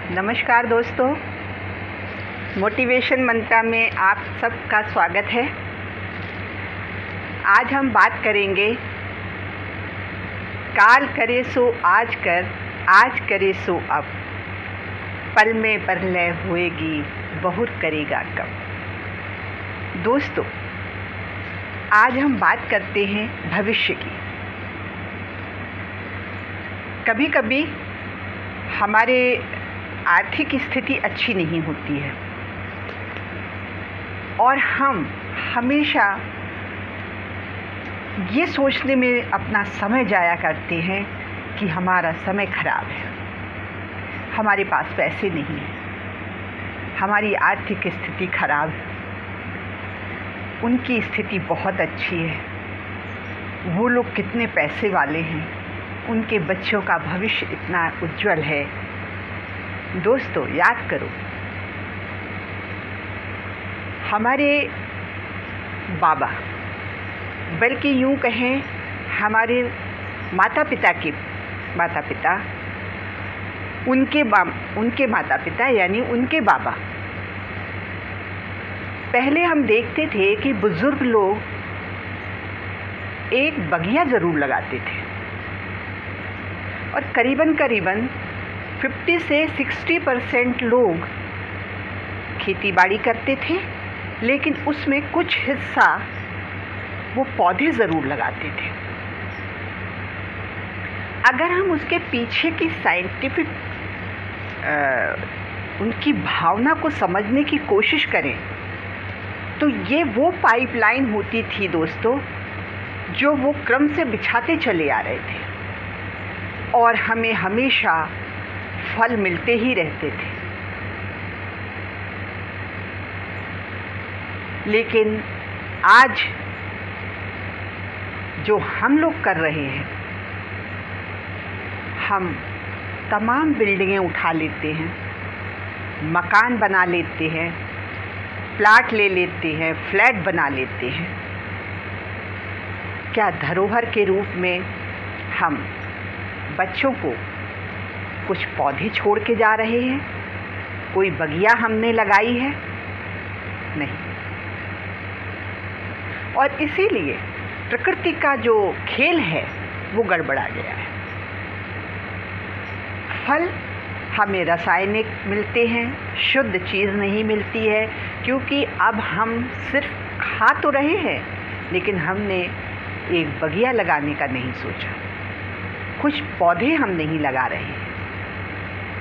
नमस्कार दोस्तों, मोटिवेशन मंत्रा में आप सबका स्वागत है। आज हम बात करेंगे काल करे सो आज कर, आज करे सो अब, पल में प्रलय होएगी बहुत करेगा कब। दोस्तों, आज हम बात करते हैं भविष्य की। कभी कभी हमारे आर्थिक स्थिति अच्छी नहीं होती है और हम हमेशा ये सोचने में अपना समय जाया करते हैं कि हमारा समय खराब है, हमारे पास पैसे नहीं हैं, हमारी आर्थिक स्थिति खराब है, उनकी स्थिति बहुत अच्छी है, वो लोग कितने पैसे वाले हैं, उनके बच्चों का भविष्य इतना उज्जवल है। दोस्तों, याद करो, हमारे बाबा, बल्कि यूँ कहें हमारे माता पिता, उनके माता पिता यानी उनके बाबा, पहले हम देखते थे कि बुज़ुर्ग लोग एक बगिया ज़रूर लगाते थे और करीबन 50 से 60% लोग खेती बाड़ी करते थे, लेकिन उसमें कुछ हिस्सा वो पौधे ज़रूर लगाते थे। अगर हम उसके पीछे की साइंटिफिक उनकी भावना को समझने की कोशिश करें तो ये वो पाइपलाइन होती थी दोस्तों, जो वो क्रम से बिछाते चले आ रहे थे और हमें हमेशा फल मिलते ही रहते थे। लेकिन आज जो हम लोग कर रहे हैं, हम तमाम बिल्डिंगें उठा लेते हैं, मकान बना लेते हैं, प्लाट ले लेते हैं, फ्लैट बना लेते हैं। क्या धरोहर के रूप में हम बच्चों को कुछ पौधे छोड़ के जा रहे हैं? कोई बगिया हमने लगाई है? नहीं। और इसीलिए प्रकृति का जो खेल है वो गड़बड़ा गया है। फल हमें रासायनिक मिलते हैं, शुद्ध चीज़ नहीं मिलती है, क्योंकि अब हम सिर्फ खा तो रहे हैं लेकिन हमने एक बगिया लगाने का नहीं सोचा, कुछ पौधे हम नहीं लगा रहे हैं।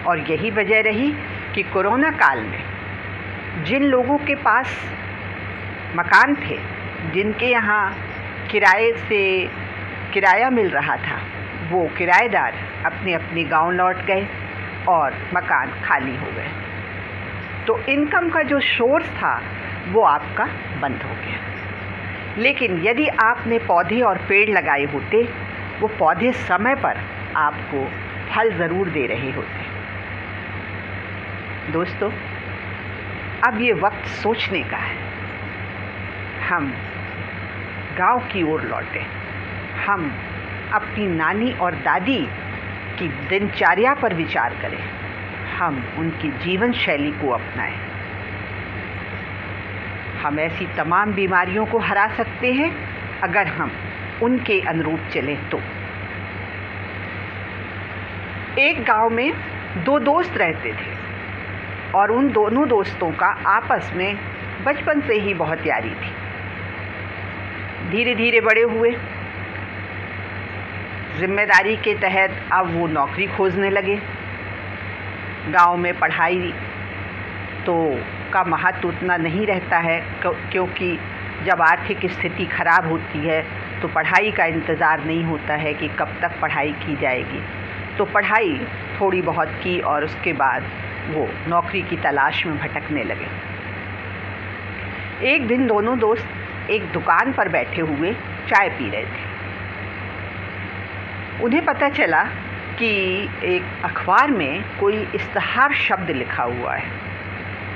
और यही वजह रही कि कोरोना काल में जिन लोगों के पास मकान थे, जिनके यहाँ किराया मिल रहा था, वो किराएदार अपने अपने गांव लौट गए और मकान खाली हो गए। तो इनकम का जो सोर्स था वो आपका बंद हो गया। लेकिन यदि आपने पौधे और पेड़ लगाए होते, वो पौधे समय पर आपको फल ज़रूर दे रहे होते। दोस्तों, अब ये वक्त सोचने का है। हम गांव की ओर लौटें, हम अपनी नानी और दादी की दिनचर्या पर विचार करें, हम उनकी जीवन शैली को अपनाएं। हम ऐसी तमाम बीमारियों को हरा सकते हैं अगर हम उनके अनुरूप चलें तो। एक गांव में 2 दोस्त रहते थे और उन दोनों दोस्तों का आपस में बचपन से ही बहुत यारी थी। धीरे धीरे बड़े हुए, जिम्मेदारी के तहत अब वो नौकरी खोजने लगे। गांव में पढ़ाई तो का महत्व उतना नहीं रहता है, क्योंकि जब आर्थिक स्थिति खराब होती है तो पढ़ाई का इंतज़ार नहीं होता है कि कब तक पढ़ाई की जाएगी। तो पढ़ाई थोड़ी बहुत की और उसके बाद वो नौकरी की तलाश में भटकने लगे। एक दिन दोनों दोस्त एक दुकान पर बैठे हुए चाय पी रहे थे। उन्हें पता चला कि एक अखबार में कोई इश्तहार शब्द लिखा हुआ है।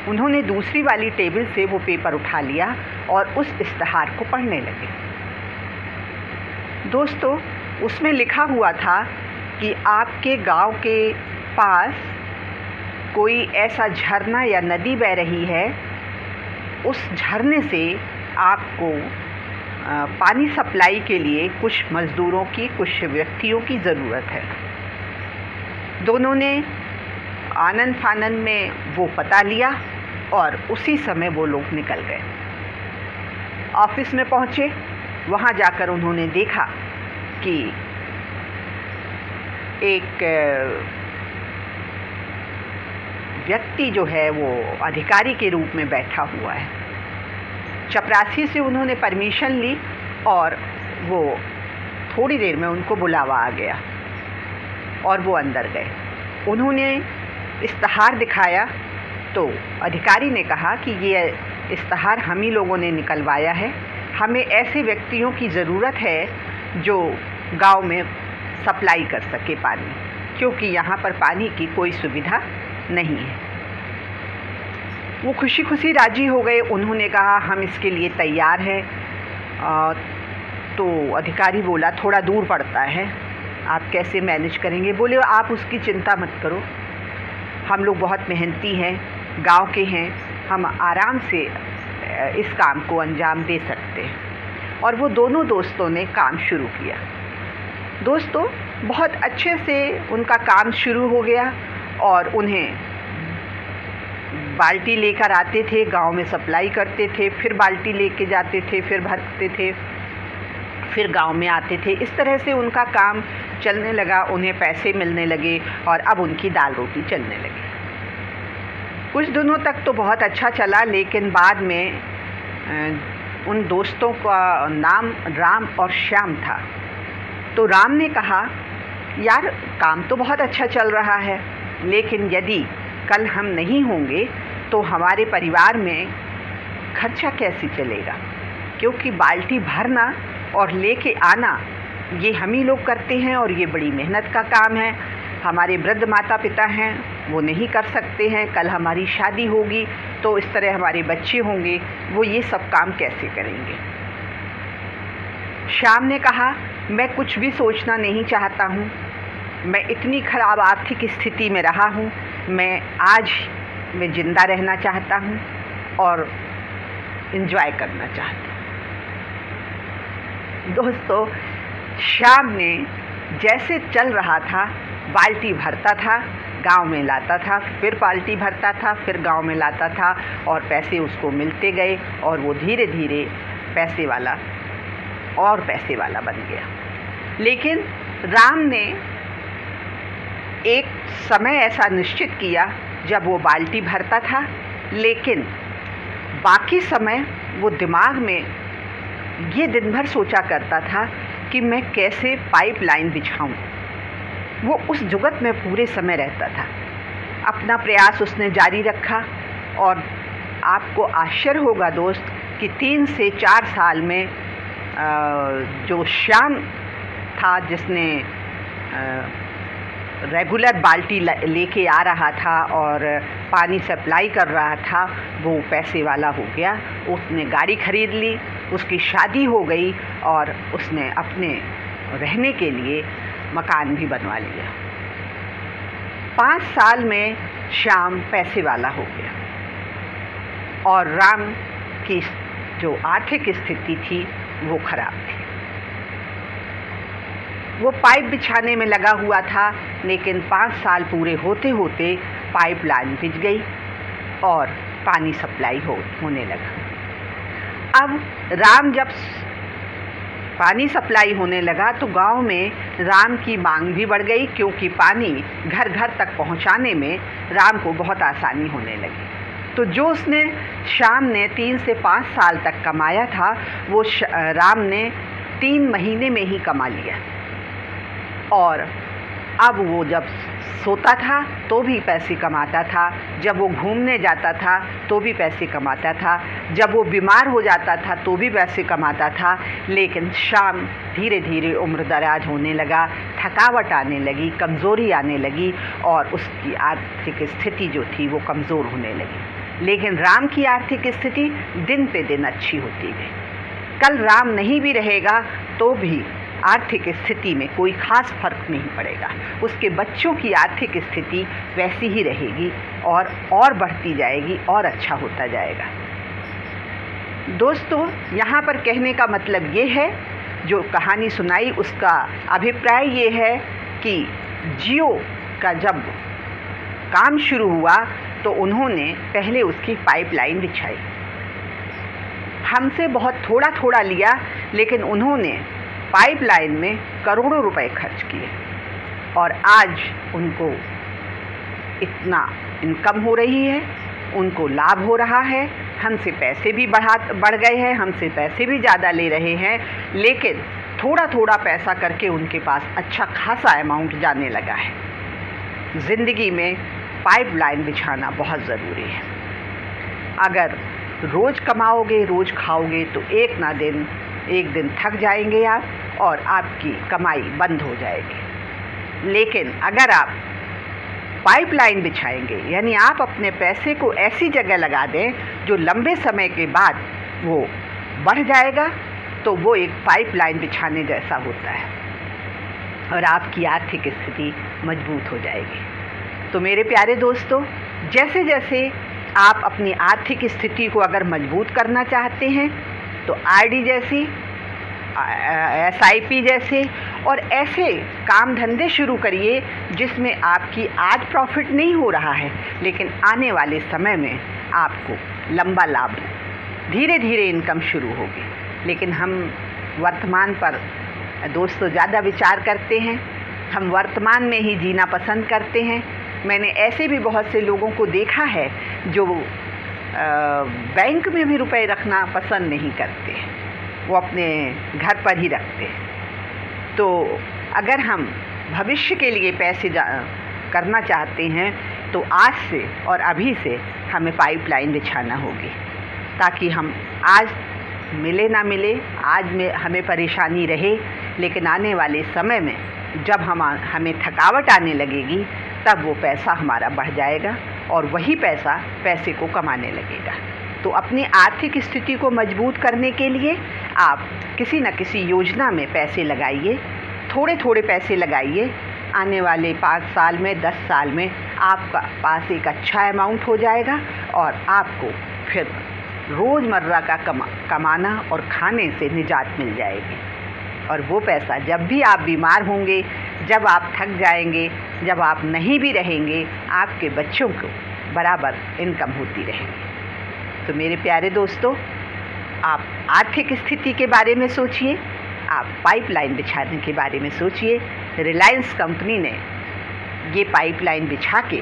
उन्होंने दूसरी वाली टेबल से वो पेपर उठा लिया और उस इश्तहार को पढ़ने लगे। दोस्तों, उसमें लिखा हुआ था कि आपके गांव के पास कोई ऐसा झरना या नदी बह रही है, उस झरने से आपको पानी सप्लाई के लिए कुछ मज़दूरों की, कुछ व्यक्तियों की ज़रूरत है। दोनों ने आनन फानन में वो पता लिया और उसी समय वो लोग निकल गए। ऑफिस में पहुँचे, वहाँ जाकर उन्होंने देखा कि एक व्यक्ति जो है वो अधिकारी के रूप में बैठा हुआ है। चपरासी से उन्होंने परमिशन ली और वो थोड़ी देर में उनको बुलावा आ गया और वो अंदर गए। उन्होंने इश्तहार दिखाया तो अधिकारी ने कहा कि ये इश्तहार हम ही लोगों ने निकलवाया है, हमें ऐसे व्यक्तियों की ज़रूरत है जो गांव में सप्लाई कर सके पानी, क्योंकि यहाँ पर पानी की कोई सुविधा नहीं है। वो खुशी खुशी राज़ी हो गए। उन्होंने कहा हम इसके लिए तैयार हैं। तो अधिकारी बोला थोड़ा दूर पड़ता है, आप कैसे मैनेज करेंगे? बोले आप उसकी चिंता मत करो, हम लोग बहुत मेहनती हैं, गांव के हैं, हम आराम से इस काम को अंजाम दे सकते हैं। और वो दोनों दोस्तों ने काम शुरू किया। दोस्तों बहुत अच्छे से उनका काम शुरू हो गया और उन्हें बाल्टी लेकर आते थे, गांव में सप्लाई करते थे, फिर बाल्टी लेके जाते थे, फिर भरते थे, फिर गांव में आते थे। इस तरह से उनका काम चलने लगा, उन्हें पैसे मिलने लगे और अब उनकी दाल रोटी चलने लगी। कुछ दिनों तक तो बहुत अच्छा चला, लेकिन बाद में उन दोस्तों का नाम राम और श्याम था। तो राम ने कहा यार काम तो बहुत अच्छा चल रहा है, लेकिन यदि कल हम नहीं होंगे तो हमारे परिवार में खर्चा कैसे चलेगा? क्योंकि बाल्टी भरना और लेके आना ये हम ही लोग करते हैं और ये बड़ी मेहनत का काम है। हमारे वृद्ध माता पिता हैं, वो नहीं कर सकते हैं। कल हमारी शादी होगी तो इस तरह हमारे बच्चे होंगे, वो ये सब काम कैसे करेंगे? श्याम ने कहा मैं कुछ भी सोचना नहीं चाहता हूँ, मैं इतनी खराब आर्थिक स्थिति में रहा हूँ, मैं आज मैं ज़िंदा रहना चाहता हूँ और एंजॉय करना चाहता हूँ। दोस्तों श्याम ने जैसे चल रहा था, बाल्टी भरता था, गांव में लाता था, फिर बाल्टी भरता था, फिर गांव में लाता था और पैसे उसको मिलते गए और वो धीरे धीरे पैसे वाला और पैसे वाला बन गया। लेकिन राम ने एक समय ऐसा निश्चित किया जब वो बाल्टी भरता था, लेकिन बाकी समय वो दिमाग में ये दिन भर सोचा करता था कि मैं कैसे पाइपलाइन बिछाऊं। वो उस जुगत में पूरे समय रहता था। अपना प्रयास उसने जारी रखा और आपको आश्चर्य होगा दोस्त कि 3 से 4 साल में जो श्याम था, जिसने रेगुलर बाल्टी लेके आ रहा था और पानी सप्लाई कर रहा था, वो पैसे वाला हो गया। उसने गाड़ी खरीद ली, उसकी शादी हो गई और उसने अपने रहने के लिए मकान भी बनवा लिया। 5 साल में श्याम पैसे वाला हो गया और राम की जो आर्थिक स्थिति थी वो खराब थी। वो पाइप बिछाने में लगा हुआ था, लेकिन 5 साल पूरे होते होते पाइपलाइन बिछ गई और पानी सप्लाई होने लगा। अब राम जब पानी सप्लाई होने लगा तो गांव में राम की मांग भी बढ़ गई, क्योंकि पानी घर घर तक पहुंचाने में राम को बहुत आसानी होने लगी। तो जो उसने श्याम ने 3 से 5 साल तक कमाया था, वो राम ने 3 महीने में ही कमा लिया। और अब वो जब सोता था तो भी पैसे कमाता था, जब वो घूमने जाता था तो भी पैसे कमाता था, जब वो बीमार हो जाता था तो भी पैसे कमाता था। लेकिन श्याम धीरे धीरे उम्र दराज होने लगा, थकावट आने लगी, कमज़ोरी आने लगी और उसकी आर्थिक स्थिति जो थी वो कमज़ोर होने लगी। लेकिन राम की आर्थिक स्थिति दिन पे दिन अच्छी होती गई। कल राम नहीं भी रहेगा तो भी आर्थिक स्थिति में कोई खास फर्क नहीं पड़ेगा। उसके बच्चों की आर्थिक स्थिति वैसी ही रहेगी और बढ़ती जाएगी और अच्छा होता जाएगा। दोस्तों, यहाँ पर कहने का मतलब ये है, जो कहानी सुनाई उसका अभिप्राय ये है कि जियो का जब काम शुरू हुआ तो उन्होंने पहले उसकी पाइपलाइन बिछाई। हमसे बहुत थोड़ा थोड़ा लिया, लेकिन उन्होंने पाइपलाइन में करोड़ों रुपए खर्च किए और आज उनको इतना इनकम हो रही है, उनको लाभ हो रहा है। हमसे पैसे भी बढ़ गए हैं, हमसे पैसे भी ज़्यादा ले रहे हैं, लेकिन थोड़ा थोड़ा पैसा करके उनके पास अच्छा खासा अमाउंट जाने लगा है। ज़िंदगी में पाइपलाइन बिछाना बहुत ज़रूरी है। अगर रोज़ कमाओगे, रोज़ खाओगे तो एक दिन थक जाएंगे आप और आपकी कमाई बंद हो जाएगी। लेकिन अगर आप पाइपलाइन बिछाएंगे, यानी आप अपने पैसे को ऐसी जगह लगा दें जो लंबे समय के बाद वो बढ़ जाएगा, तो वो एक पाइपलाइन बिछाने जैसा होता है और आपकी आर्थिक स्थिति मजबूत हो जाएगी। तो मेरे प्यारे दोस्तों, जैसे जैसे आप अपनी आर्थिक स्थिति को अगर मजबूत करना चाहते हैं तो आरडी जैसी, SIP जैसे और ऐसे काम धंधे शुरू करिए जिसमें आपकी आज प्रॉफिट नहीं हो रहा है, लेकिन आने वाले समय में आपको लंबा लाभ, धीरे धीरे इनकम शुरू होगी। लेकिन हम वर्तमान पर दोस्तों ज़्यादा विचार करते हैं, हम वर्तमान में ही जीना पसंद करते हैं। मैंने ऐसे भी बहुत से लोगों को देखा है जो बैंक में भी रुपए रखना पसंद नहीं करते, वो अपने घर पर ही रखते हैं। तो अगर हम भविष्य के लिए पैसे करना चाहते हैं तो आज से और अभी से हमें पाइपलाइन बिछाना होगी, ताकि हम आज मिले ना मिले, आज में हमें परेशानी रहे, लेकिन आने वाले समय में जब हमें थकावट आने लगेगी तब वो पैसा हमारा बढ़ जाएगा और वही पैसे को कमाने लगेगा। तो अपनी आर्थिक स्थिति को मजबूत करने के लिए आप किसी न किसी योजना में पैसे लगाइए, थोड़े थोड़े पैसे लगाइए। आने वाले 5 साल में, 10 साल में आपका पास एक अच्छा अमाउंट हो जाएगा और आपको फिर रोज़मर्रा का कमाना और खाने से निजात मिल जाएगी। और वो पैसा जब भी आप बीमार होंगे, जब आप थक जाएंगे, जब आप नहीं भी रहेंगे, आपके बच्चों को बराबर इनकम होती रहेगी। तो मेरे प्यारे दोस्तों, आप आर्थिक स्थिति के बारे में सोचिए, आप पाइपलाइन बिछाने के बारे में सोचिए। रिलायंस कंपनी ने ये पाइपलाइन बिछा के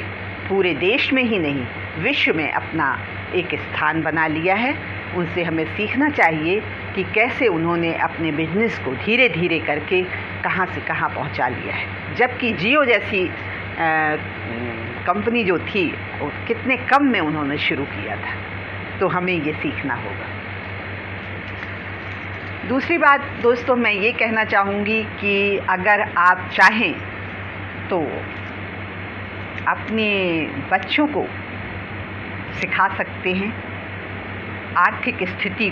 पूरे देश में ही नहीं, विश्व में अपना एक स्थान बना लिया है। उनसे हमें सीखना चाहिए कि कैसे उन्होंने अपने बिजनेस को धीरे धीरे करके कहाँ से कहाँ पहुँचा लिया है, जबकि जियो जैसी कंपनी जो थी वो कितने कम में उन्होंने शुरू किया था। तो हमें ये सीखना होगा। दूसरी बात दोस्तों, मैं ये कहना चाहूँगी कि अगर आप चाहें तो अपने बच्चों को सिखा सकते हैं आर्थिक स्थिति